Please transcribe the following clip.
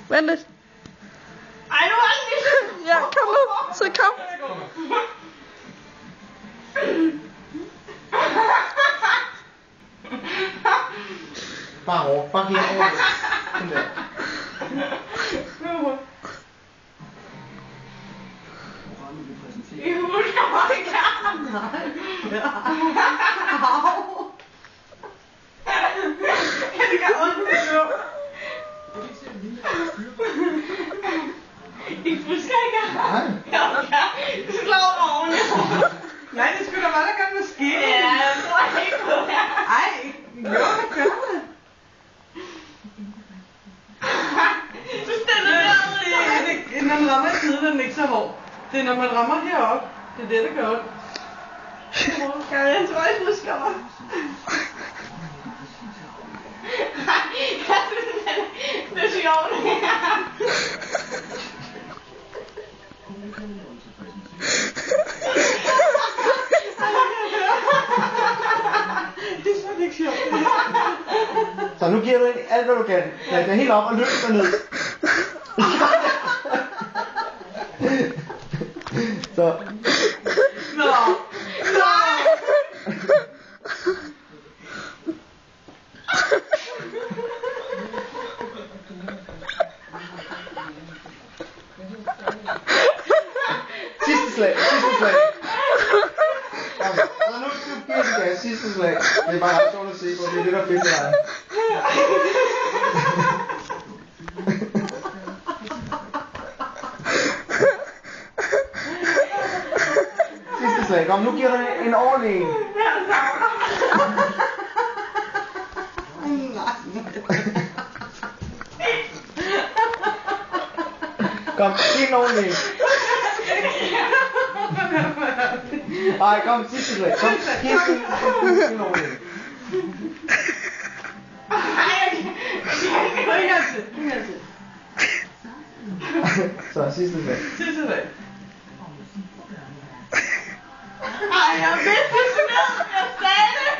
Vent lidt. Ej, nu er det lige. Ja, kom nu. Så kom. Bare over. Bare helt over. Sådan der. Det gør ondt. I fusker ikke. Nej. Du slår oven. Nej, det skulle da meget godt med skidt. Ja, jeg tror ikke på det. Ej, jo, hvad gør det? Så stiller det. Når man rammer i siden, er den ikke så hård. Det er når man rammer heroppe. Det er det, der gør ondt. Jeg tror, jeg fusker mig. Jeg synes, det er sjovt. Det er slet ikke sjovt. Så nu giver du alt, hvad du kan. Lad det helt op og løft dig ned. Så. Nå. Sidste slag. Kom, så nu giver du gas. Sidste slag. Det er bare ret sjovt at se på. Det er det, der er fedt med dig. Sidste slag. Kom, nu giver du en ordentlig en. Kom, giv en ordentlig en. Ej, kom, sidste slag. Kom, giv en ordentlig en. Så, sidste slag. Sidste slag. Ej, jeg vidste det. Jeg sagde det.